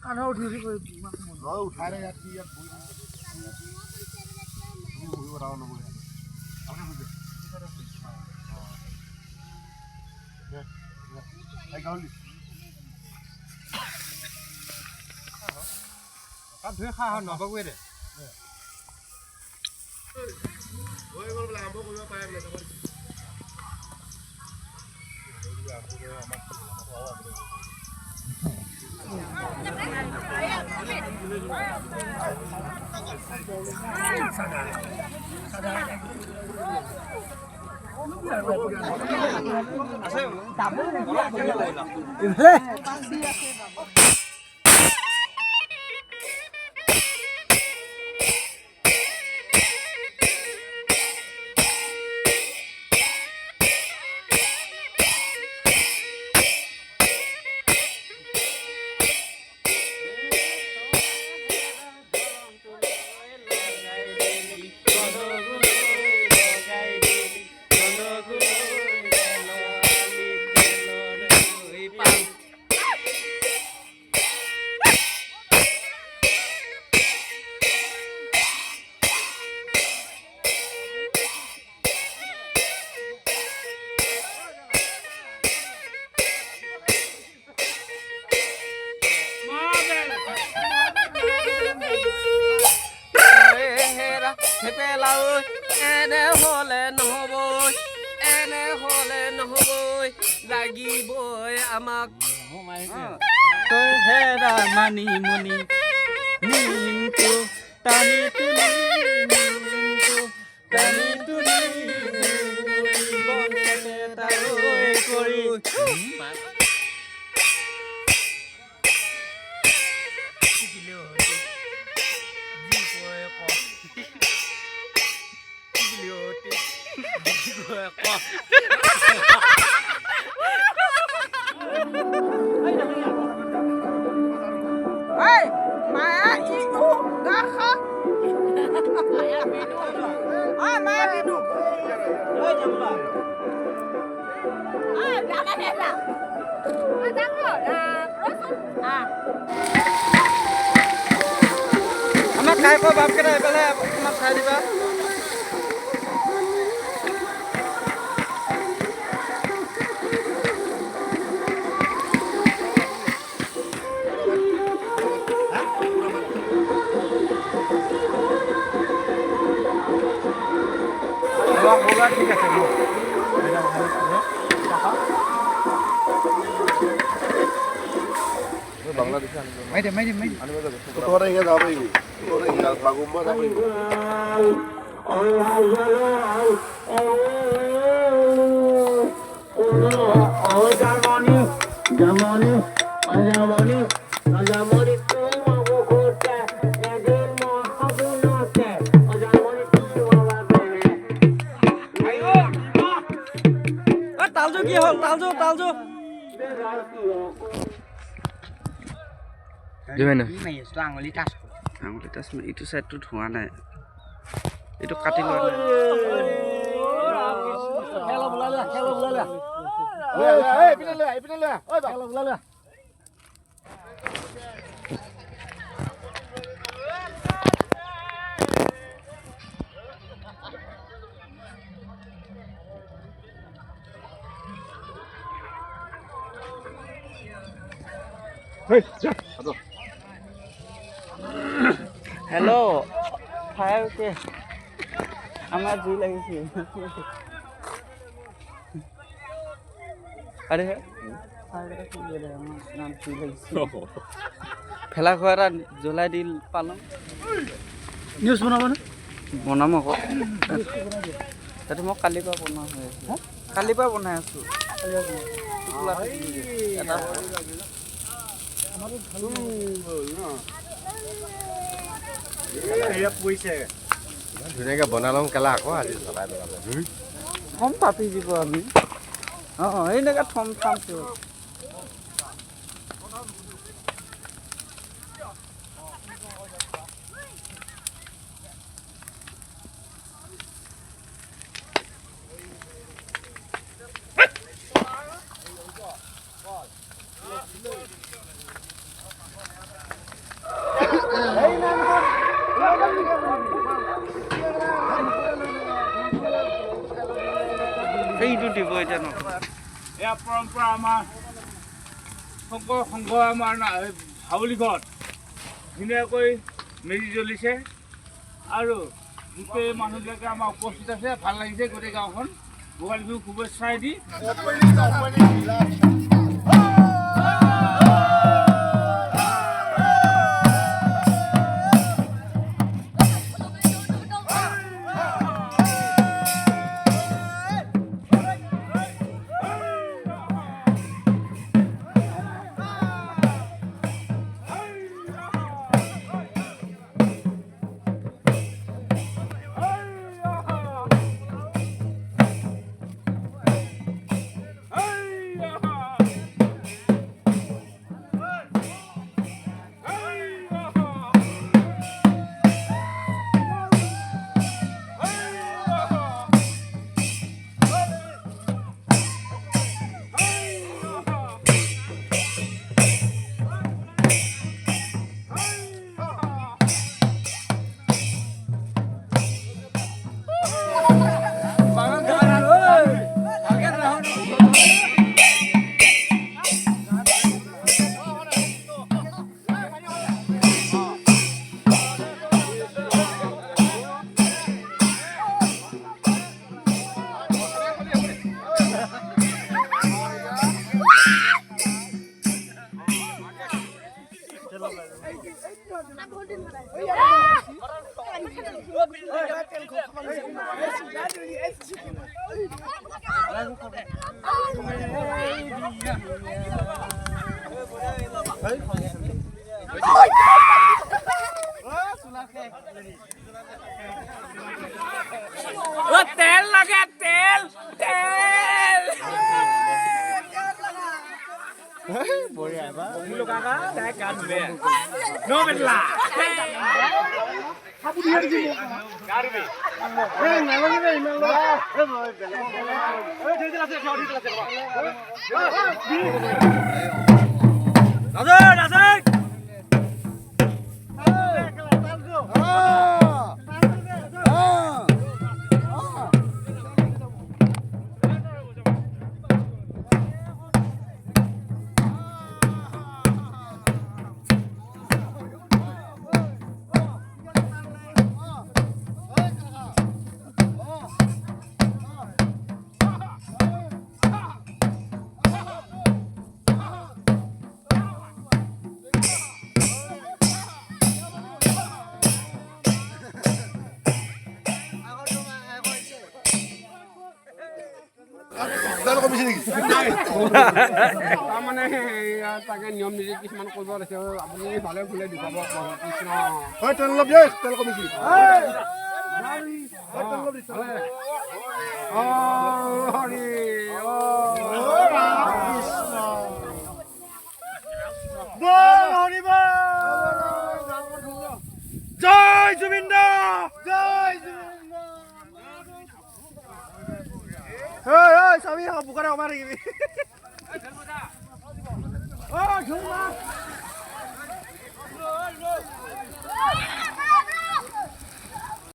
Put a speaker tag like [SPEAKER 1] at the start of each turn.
[SPEAKER 1] কাণৰ উঠি উঠি
[SPEAKER 2] নহয় উঠাই ইয়াত কি ইয়াত বহি বহি নগৈ তাত ধুই খা নবগৈ দে হৈ গ'ল বোলে আৰম্ভ কৰিব পাৰে বোলে
[SPEAKER 3] এনে হলে নহবই লাগিবই আমাক তই হেৰা মানি মুনি নিমটো টানি তুলি বনতে তালৈ কৰি আমাক খাই পোৱা বাপকেইটা এইফালে আমাক খাই দিবা ঠিক আছে বাংলাদেশে তালজো কি হল তালজো দিবেনে আঙুলি টাচ ইটো সাইডটো ধোৱা নাই এইটো কাটি লোৱা নাই हेलो फायर के আমার জি লাগিছে আরে ফায়ারটা খুলে দে আমার নাম জি লাগিছে ফেলা খোয়ারা জ্বলাই দিল পালং নিউজ বনাব না বনাম আকৌ সেইটো মই কালিৰ পৰা বনোৱা হৈ আছে কালিৰ পৰা বনাই আছো এটা
[SPEAKER 2] ধুনীয়াকে বনালম কেলা আকৌ আজি চলাই পেলালে
[SPEAKER 3] থম পাতি দিব আমি এনেকৈ থম এতিয়া নক'ব।
[SPEAKER 1] এয়া পৰম্পৰা আমাৰ শংকৰ সংঘ আমাৰ হাউলিঘৰত ধুনীয়াকৈ মেজি জ্বলিছে আৰু গোটেই মানুহবিলাকে আমাৰ উপস্থিত আছে। ভাল লাগিছে গোটেই গাঁওখন ভোগালী বিহু শুভেচ্ছাই দি তেল লাগে তেল তেল
[SPEAKER 4] তাৰমানে তাকে নিয়ম নীতি কিছুমান কৰিব লাগিছে আপুনি ভালে ভুলে দেখুৱাব কৃষ্ণ তেল অলপ দিয়ে তেল কমিছে
[SPEAKER 1] জয় জুবিন দা জয়
[SPEAKER 4] স্বামী বোকাৰে অমাৰ থাকিবি